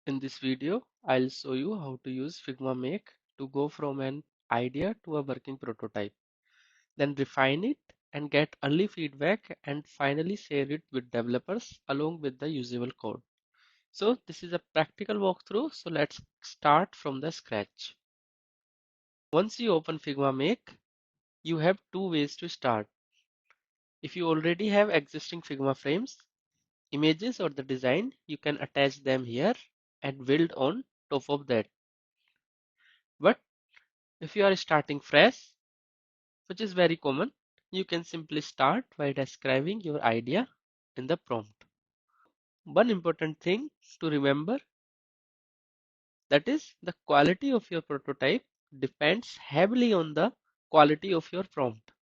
In this video, I'll show you how to use Figma Make to go from an idea to a working prototype, then refine it and get early feedback and finally share it with developers along with the usable code. So this is a practical walkthrough, so let's start from the scratch. Once you open Figma Make, you have two ways to start. If you already have existing Figma frames, images or the design, you can attach them here and build on top of that. But if you are starting fresh, which is very common, you can simply start by describing your idea in the prompt. One important thing to remember, that is the quality of your prototype depends heavily on the quality of your prompt.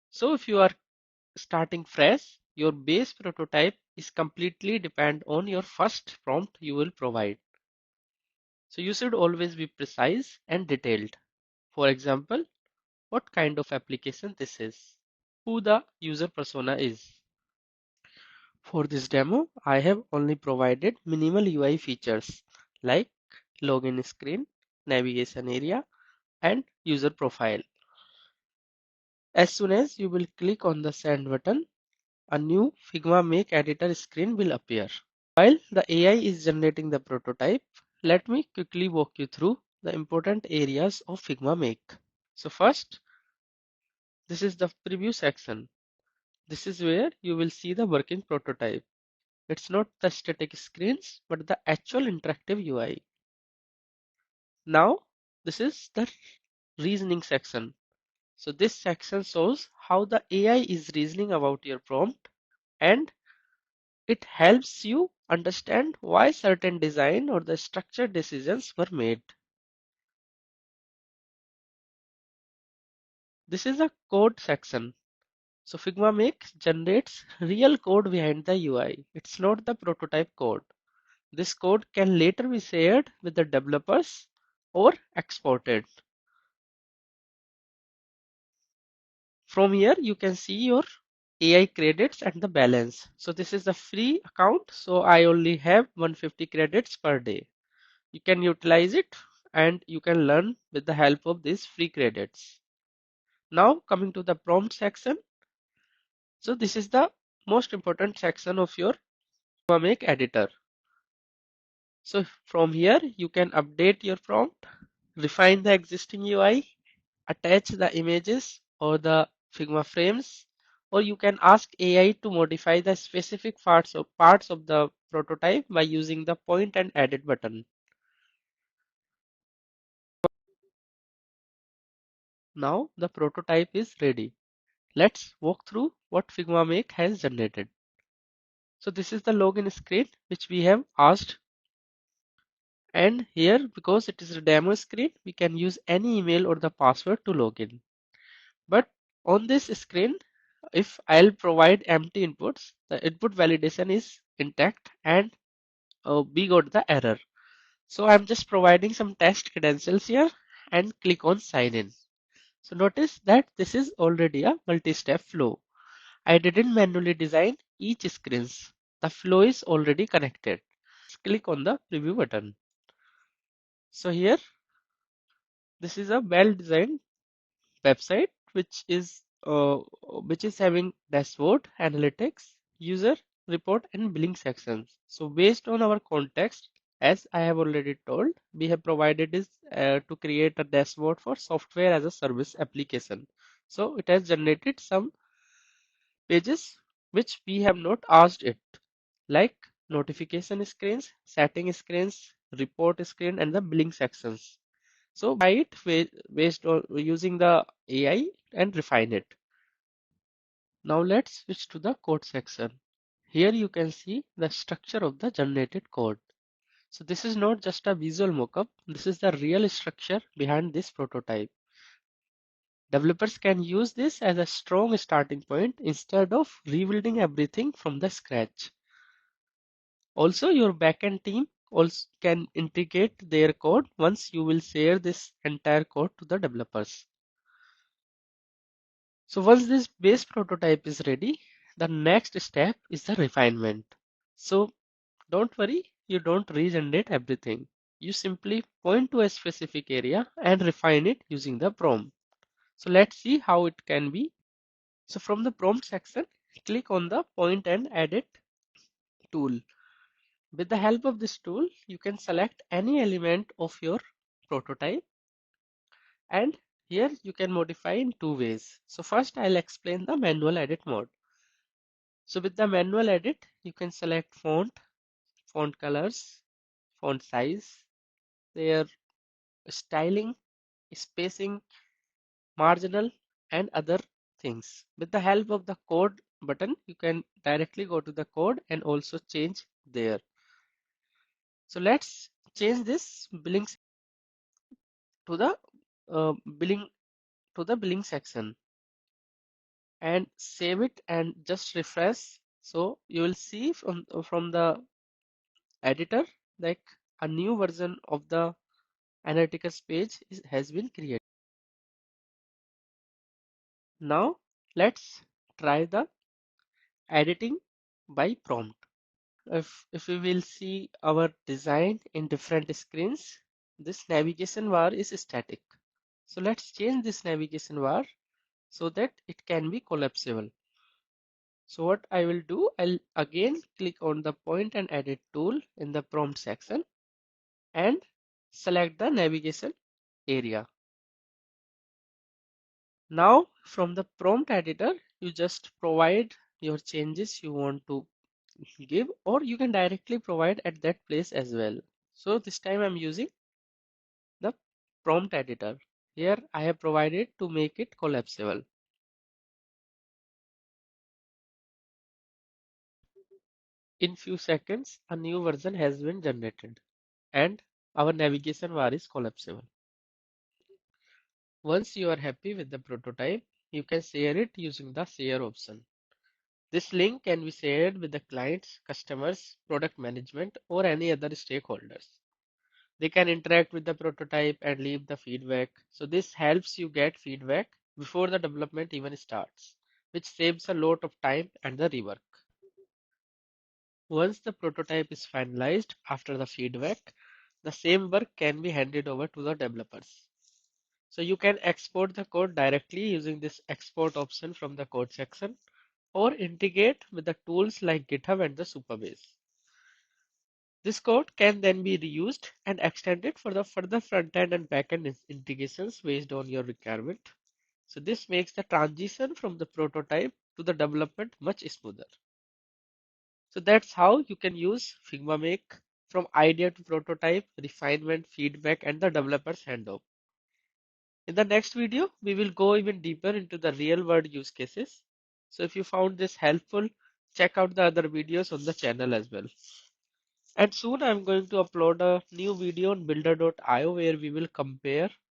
So if you are starting fresh, your base prototype is completely depend on your first prompt you will provide. So you should always be precise and detailed. For example, what kind of application this is, who the user persona is. For this demo, I have only provided minimal UI features like login screen, navigation area, and user profile. As soon as you will click on the send button, a new Figma Make editor screen will appear. While the AI is generating the prototype, let me quickly walk you through the important areas of Figma Make. So first, this is the preview section. This is where you will see the working prototype. It's not the static screens, but the actual interactive UI. Now, this is the reasoning section. So this section shows how the AI is reasoning about your prompt, and it helps you understand why certain design or the structure decisions were made. This is a code section. So Figma Make generates real code behind the UI. It's not the prototype code. This code can later be shared with the developers or exported. From here, you can see your AI credits and the balance. So this is the free account. So I only have 150 credits per day. You can utilize it and you can learn with the help of these free credits. Now coming to the prompt section. So this is the most important section of your Figma Make editor. So from here, you can update your prompt, refine the existing UI, attach the images or the Figma frames, or you can ask AI to modify the specific parts of the prototype by using the point and edit button. Now the prototype is ready. Let's walk through what Figma Make has generated. So this is the login screen which we have asked, and here because it is a demo screen, we can use any email or the password to log in. But on this screen, if I'll provide empty inputs, the input validation is intact and we got the error. So I'm just providing some test credentials here and click on sign in. So notice that this is already a multi-step flow. I didn't manually design each screens. The flow is already connected. Let's click on the preview button. So here, this is a well-designed website which is having dashboard, analytics, user report, and billing sections. So based on our context, as I have already told, we have provided this to create a dashboard for software as a service application. So it has generated some pages which we have not asked it, like notification screens, setting screens, report screen, and the billing sections. So buy it based on using the AI and refine it. Now let's switch to the code section. Here you can see the structure of the generated code. So this is not just a visual mockup, this is the real structure behind this prototype. Developers can use this as a strong starting point instead of rebuilding everything from the scratch. Also, your backend team also can integrate their code once you will share this entire code to the developers. So once this base prototype is ready, the next step is the refinement. So Don't worry, you don't regenerate everything. You simply point to a specific area and refine it using the prompt. So let's see how it can be. So from the prompt section, click on the point and edit tool. With the help of this tool, you can select any element of your prototype, and here you can modify in two ways. So first I'll explain the manual edit mode. So with the manual edit, you can select font, font colors, font size, their styling, spacing, marginal, and other things. With the help of the code button, you can directly go to the code and also change there. So let's change this billing to the billing billing section and save it and just refresh. So you will see from the editor like a new version of the analytics page has been created. Now let's try the editing by prompt. If we will see our design in different screens, this navigation bar is static. So let's change this navigation bar so that it can be collapsible. So what I will do, I'll again click on the point and edit tool in the prompt section and select the navigation area. Now from the prompt editor, you just provide your changes you want to give, or you can directly provide at that place as well. So this time I'm using the prompt editor. Here I have provided to make it collapsible. In few seconds, a new version has been generated and our navigation bar is collapsible. Once you are happy with the prototype, you can share it using the share option. This link can be shared with the clients, customers, product management, or any other stakeholders. They can interact with the prototype and leave the feedback. So this helps you get feedback before the development even starts, which saves a lot of time and the rework. Once the prototype is finalized after the feedback, the same work can be handed over to the developers. So you can export the code directly using this export option from the code section or integrate with the tools like GitHub and the Superbase. This code can then be reused and extended for the further front-end and back-end integrations based on your requirement. So this makes the transition from the prototype to the development much smoother. So that's how you can use Figma Make from idea to prototype, refinement, feedback, and the developer's handoff. In the next video, we will go even deeper into the real world use cases. So if you found this helpful, check out the other videos on the channel as well. And soon I'm going to upload a new video on builder.io where we will compare